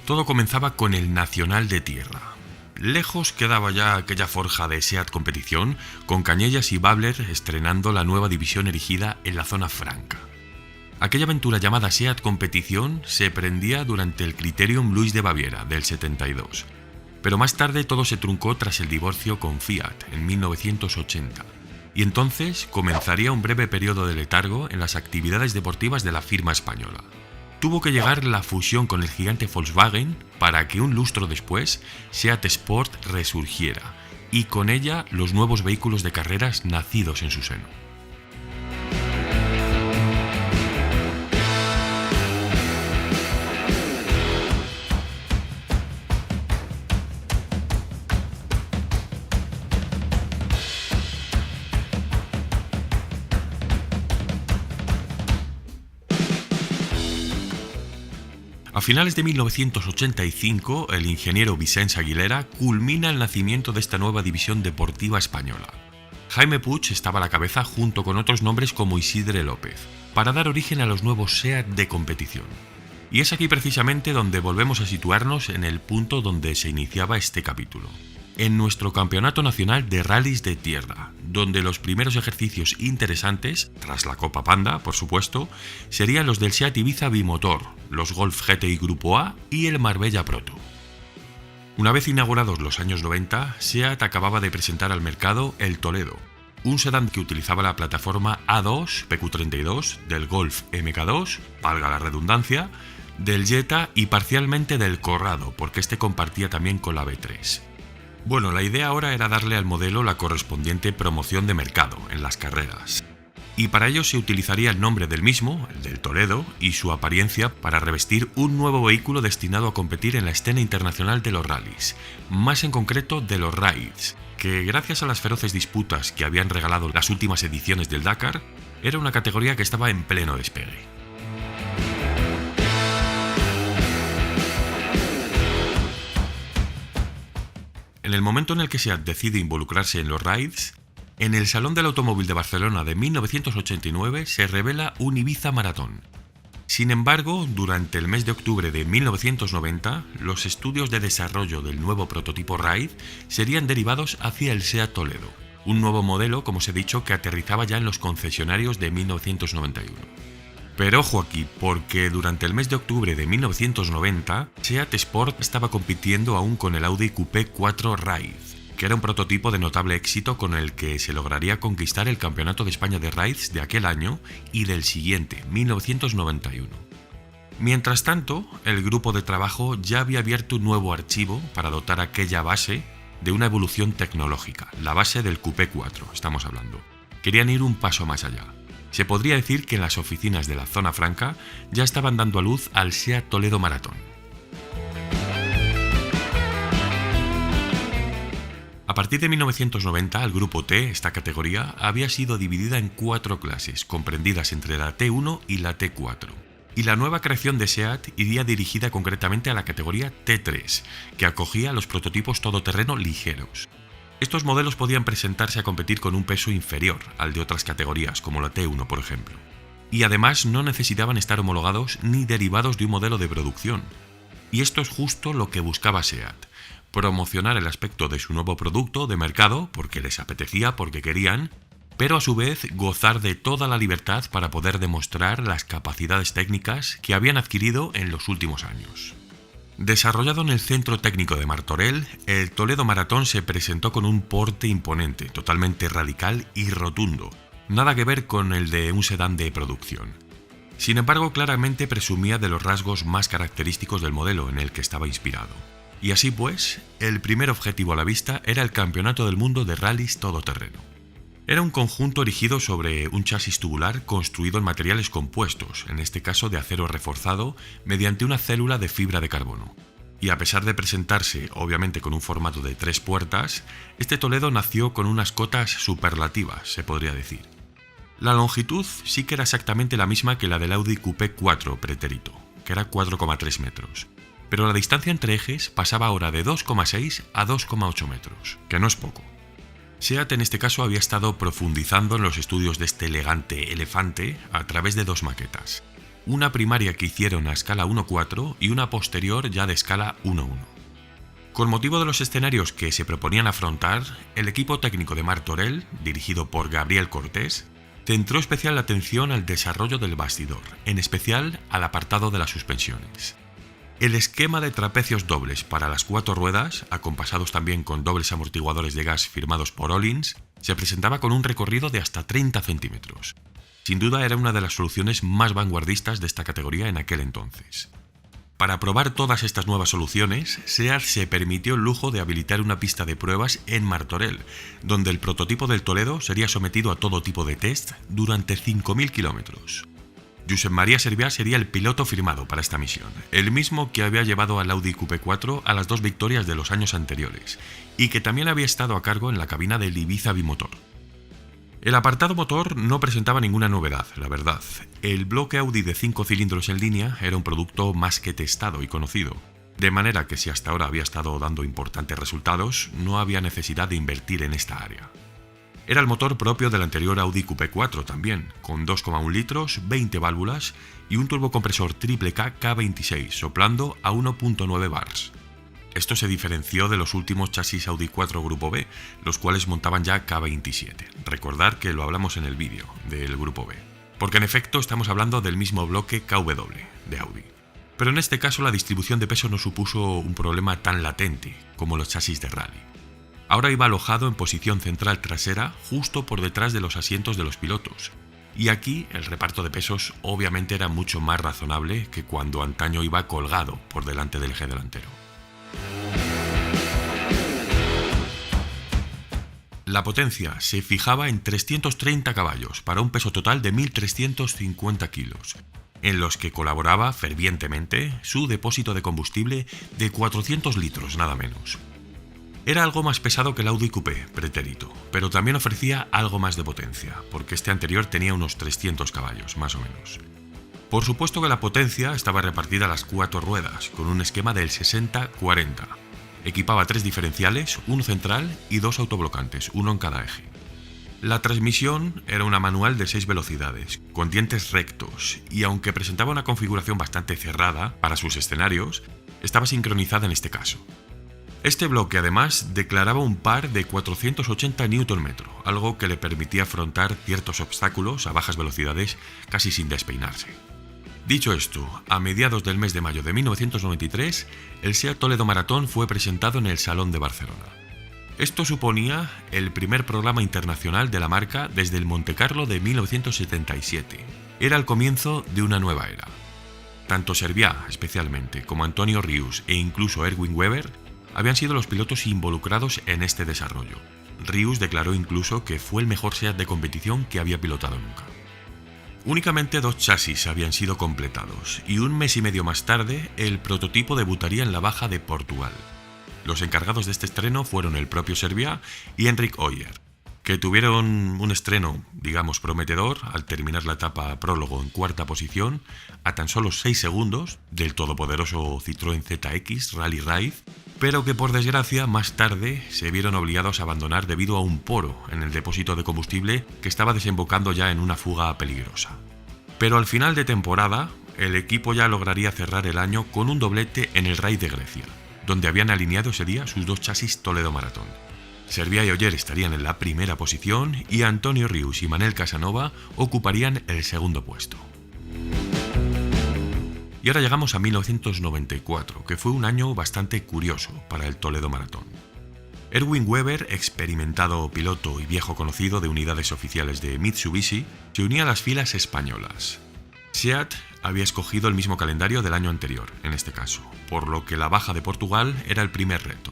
Todo comenzaba con el Nacional de Tierra. Lejos quedaba ya aquella forja de SEAT Competición, con Cañellas y Babler estrenando la nueva división erigida en la zona franca. Aquella aventura llamada SEAT Competición se prendía durante el Criterium Luis de Baviera del 72, pero más tarde todo se truncó tras el divorcio con Fiat en 1980, y entonces comenzaría un breve periodo de letargo en las actividades deportivas de la firma española. Tuvo que llegar la fusión con el gigante Volkswagen para que un lustro después SEAT Sport resurgiera, y con ella los nuevos vehículos de carreras nacidos en su seno. A finales de 1985, el ingeniero Vicenç Aguilera culmina el nacimiento de esta nueva división deportiva española. Jaime Puig estaba a la cabeza junto con otros nombres como Isidre López, para dar origen a los nuevos SEAT de competición. Y es aquí precisamente donde volvemos a situarnos en el punto donde se iniciaba este capítulo, en nuestro Campeonato Nacional de Rallys de Tierra, donde los primeros ejercicios interesantes, tras la Copa Panda, por supuesto, serían los del SEAT Ibiza Bimotor, los Golf GTI Grupo A y el Marbella Proto. Una vez inaugurados los años 90, SEAT acababa de presentar al mercado el Toledo, un sedán que utilizaba la plataforma A2 PQ32 del Golf MK2, valga la redundancia, del Jetta y parcialmente del Corrado, porque este compartía también con la B3. Bueno, la idea ahora era darle al modelo la correspondiente promoción de mercado en las carreras. Y para ello se utilizaría el nombre del mismo, el del Toledo, y su apariencia para revestir un nuevo vehículo destinado a competir en la escena internacional de los rallies, más en concreto de los raids, que gracias a las feroces disputas que habían regalado las últimas ediciones del Dakar, era una categoría que estaba en pleno despegue. En el momento en el que SEAT decide involucrarse en los raids, en el Salón del Automóvil de Barcelona de 1989 se revela un Ibiza Maratón. Sin embargo, durante el mes de octubre de 1990, los estudios de desarrollo del nuevo prototipo Raid serían derivados hacia el SEAT Toledo, un nuevo modelo, como os he dicho, que aterrizaba ya en los concesionarios de 1991. Pero ojo aquí, porque durante el mes de octubre de 1990, SEAT Sport estaba compitiendo aún con el Audi Coupé 4 Raid, que era un prototipo de notable éxito con el que se lograría conquistar el Campeonato de España de Raids de aquel año y del siguiente, 1991. Mientras tanto, el grupo de trabajo ya había abierto un nuevo archivo para dotar aquella base de una evolución tecnológica, la base del Coupé 4, estamos hablando. Querían ir un paso más allá. Se podría decir que en las oficinas de la zona franca ya estaban dando a luz al SEAT Toledo Maratón. A partir de 1990, el Grupo T, esta categoría, había sido dividida en 4 clases, comprendidas entre la T1 y la T4. Y la nueva creación de SEAT iría dirigida concretamente a la categoría T3, que acogía los prototipos todoterreno ligeros. Estos modelos podían presentarse a competir con un peso inferior al de otras categorías, como la T1 por ejemplo. Y además no necesitaban estar homologados ni derivados de un modelo de producción. Y esto es justo lo que buscaba SEAT, promocionar el aspecto de su nuevo producto de mercado, porque les apetecía, porque querían, pero a su vez gozar de toda la libertad para poder demostrar las capacidades técnicas que habían adquirido en los últimos años. Desarrollado en el Centro Técnico de Martorell, el Toledo Maratón se presentó con un porte imponente, totalmente radical y rotundo, nada que ver con el de un sedán de producción. Sin embargo, claramente presumía de los rasgos más característicos del modelo en el que estaba inspirado. Y así pues, el primer objetivo a la vista era el Campeonato del Mundo de Rallys Todoterreno. Era un conjunto erigido sobre un chasis tubular construido en materiales compuestos, en este caso de acero reforzado, mediante una célula de fibra de carbono. Y a pesar de presentarse, obviamente, con un formato de 3 puertas, este Toledo nació con unas cotas superlativas, se podría decir. La longitud sí que era exactamente la misma que la del Audi Coupé 4 pretérito, que era 4,3 metros. Pero la distancia entre ejes pasaba ahora de 2,6 a 2,8 metros, que no es poco. SEAT en este caso había estado profundizando en los estudios de este elegante elefante a través de 2 maquetas. una primaria que hicieron a escala 1.4 y una posterior ya de escala 1.1. Con motivo de los escenarios que se proponían afrontar, el equipo técnico de Martorell, dirigido por Gabriel Cortés, centró especial atención al desarrollo del bastidor, en especial al apartado de las suspensiones. El esquema de trapecios dobles para las 4 ruedas, acompasados también con dobles amortiguadores de gas firmados por Öhlins, se presentaba con un recorrido de hasta 30 centímetros. Sin duda era una de las soluciones más vanguardistas de esta categoría en aquel entonces. Para probar todas estas nuevas soluciones, SEAT se permitió el lujo de habilitar una pista de pruebas en Martorell, donde el prototipo del Toledo sería sometido a todo tipo de test durante 5.000 kilómetros. Josep Maria Servià sería el piloto firmado para esta misión, el mismo que había llevado al Audi QP4 a las 2 victorias de los años anteriores, y que también había estado a cargo en la cabina del Ibiza bimotor. El apartado motor no presentaba ninguna novedad, la verdad. El bloque Audi de 5 cilindros en línea era un producto más que testado y conocido, de manera que si hasta ahora había estado dando importantes resultados, no había necesidad de invertir en esta área. Era el motor propio del anterior Audi QP4 también, con 2,1 litros, 20 válvulas y un turbocompresor triple K K26 soplando a 1.9 bars. Esto se diferenció de los últimos chasis Audi 4 Grupo B, los cuales montaban ya K27. Recordad que lo hablamos en el vídeo del Grupo B, porque en efecto estamos hablando del mismo bloque KW de Audi. Pero en este caso la distribución de peso no supuso un problema tan latente como los chasis de rally. Ahora iba alojado en posición central trasera justo por detrás de los asientos de los pilotos, y aquí el reparto de pesos obviamente era mucho más razonable que cuando antaño iba colgado por delante del eje delantero. La potencia se fijaba en 330 caballos para un peso total de 1.350 kilos, en los que colaboraba fervientemente su depósito de combustible de 400 litros nada menos. Era algo más pesado que el Audi Coupé pretérito, pero también ofrecía algo más de potencia, porque este anterior tenía unos 300 caballos, más o menos. Por supuesto que la potencia estaba repartida a las 4 ruedas, con un esquema del 60-40. Equipaba 3 diferenciales, uno central y 2 autoblocantes, uno en cada eje. La transmisión era una manual de 6 velocidades, con dientes rectos, y aunque presentaba una configuración bastante cerrada para sus escenarios, estaba sincronizada en este caso. Este bloque además declaraba un par de 480 Nm, algo que le permitía afrontar ciertos obstáculos a bajas velocidades casi sin despeinarse. Dicho esto, a mediados del mes de mayo de 1993, el SEAT Toledo Maratón fue presentado en el Salón de Barcelona. Esto suponía el primer programa internacional de la marca desde el Montecarlo de 1977. Era el comienzo de una nueva era. Tanto Servià, especialmente, como Antonio Rius e incluso Erwin Weber habían sido los pilotos involucrados en este desarrollo. Rius declaró incluso que fue el mejor SEAT de competición que había pilotado nunca. Únicamente 2 chasis habían sido completados y un mes y medio más tarde el prototipo debutaría en la Baja de Portugal. Los encargados de este estreno fueron el propio Servià y Enric Ogier, que tuvieron un estreno, digamos, prometedor al terminar la etapa prólogo en 4ª posición a tan solo 6 segundos del todopoderoso Citroën ZX Rally Raid, pero que por desgracia más tarde se vieron obligados a abandonar debido a un poro en el depósito de combustible que estaba desembocando ya en una fuga peligrosa. Pero al final de temporada, el equipo ya lograría cerrar el año con un doblete en el Raid de Grecia, donde habían alineado ese día sus 2 chasis Toledo Maratón. Servià y Ogier estarían en la primera posición y Antonio Rius y Manel Casanova ocuparían el segundo puesto. Y ahora llegamos a 1994, que fue un año bastante curioso para el Toledo Maratón. Erwin Weber, experimentado piloto y viejo conocido de unidades oficiales de Mitsubishi, se unía a las filas españolas. SEAT había escogido el mismo calendario del año anterior, en este caso, por lo que la Baja de Portugal era el primer reto.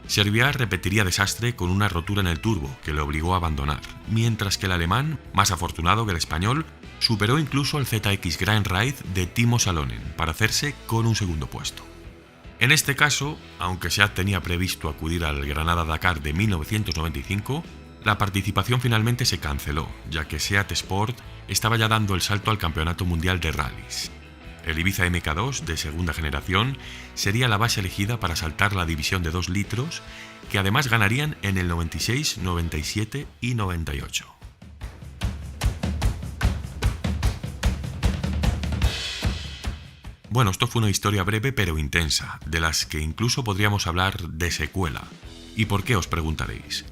Servià repetiría desastre con una rotura en el turbo que le obligó a abandonar, mientras que el alemán, más afortunado que el español, superó incluso al ZX Grand Raid de Timo Salonen para hacerse con un segundo puesto. En este caso, aunque SEAT tenía previsto acudir al Granada-Dakar de 1995, la participación finalmente se canceló, ya que SEAT Sport estaba ya dando el salto al Campeonato Mundial de Rallys. El Ibiza MK2 de segunda generación sería la base elegida para saltar la división de 2 litros, que además ganarían en el 96, 97 y 98. Bueno, esto fue una historia breve pero intensa, de las que incluso podríamos hablar de secuela. ¿Y por qué os preguntaréis?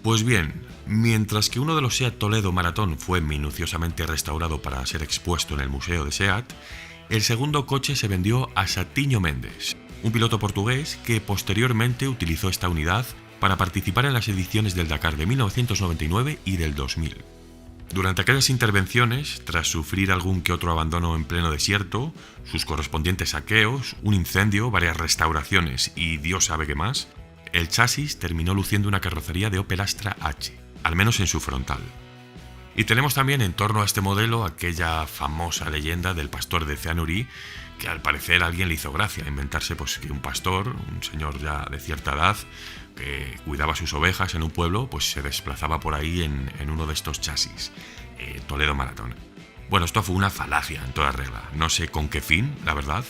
Pues bien, mientras que uno de los SEAT Toledo Maratón fue minuciosamente restaurado para ser expuesto en el Museo de SEAT, el segundo coche se vendió a Satiño Mendes, un piloto portugués que posteriormente utilizó esta unidad para participar en las ediciones del Dakar de 1999 y del 2000. Durante aquellas intervenciones, tras sufrir algún que otro abandono en pleno desierto, sus correspondientes saqueos, un incendio, varias restauraciones y Dios sabe qué más, el chasis terminó luciendo una carrocería de Opel Astra H, al menos en su frontal. Y tenemos también en torno a este modelo aquella famosa leyenda del pastor de Ceanurí, que al parecer a alguien le hizo gracia inventarse pues, que un pastor, un señor ya de cierta edad, que cuidaba sus ovejas en un pueblo, pues se desplazaba por ahí en uno de estos chasis, Toledo Maratón. Bueno, esto fue una falacia en toda regla, no sé con qué fin, la verdad,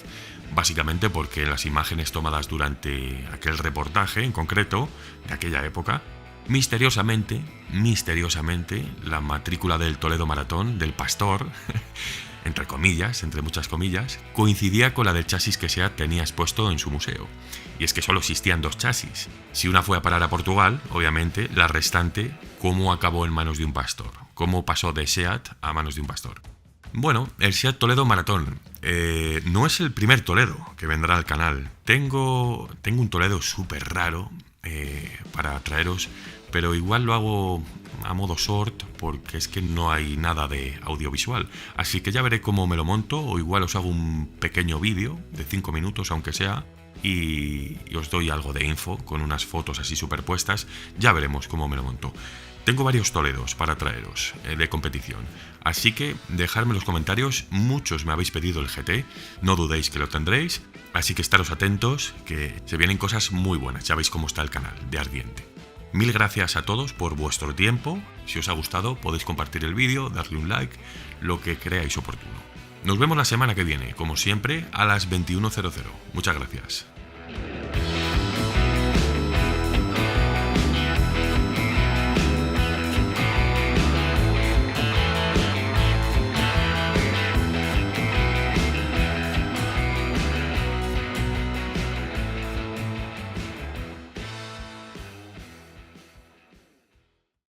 básicamente porque las imágenes tomadas durante aquel reportaje en concreto, de aquella época, misteriosamente, la matrícula del Toledo Maratón, del pastor, entre comillas, entre muchas comillas, coincidía con la del chasis que SEAT tenía expuesto en su museo. Y es que solo existían dos chasis. Si una fue a parar a Portugal, obviamente, la restante, ¿cómo acabó en manos de un pastor? ¿Cómo pasó de SEAT a manos de un pastor? Bueno, el SEAT Toledo Maratón no es el primer Toledo que vendrá al canal. Tengo un Toledo súper raro para traeros, pero igual lo hago a modo short porque es que no hay nada de audiovisual. Así que ya veré cómo me lo monto, o igual os hago un pequeño vídeo de 5 minutos aunque sea y os doy algo de info con unas fotos así superpuestas. Ya veremos cómo me lo monto. Tengo varios Toledos para traeros de competición, así que dejadme en los comentarios. Muchos me habéis pedido el GT, no dudéis que lo tendréis, así que estaros atentos que se vienen cosas muy buenas. Ya veis cómo está el canal de ardiente. Mil gracias a todos por vuestro tiempo. Si os ha gustado podéis compartir el vídeo, darle un like, lo que creáis oportuno. Nos vemos la semana que viene, como siempre, a las 21:00. Muchas gracias.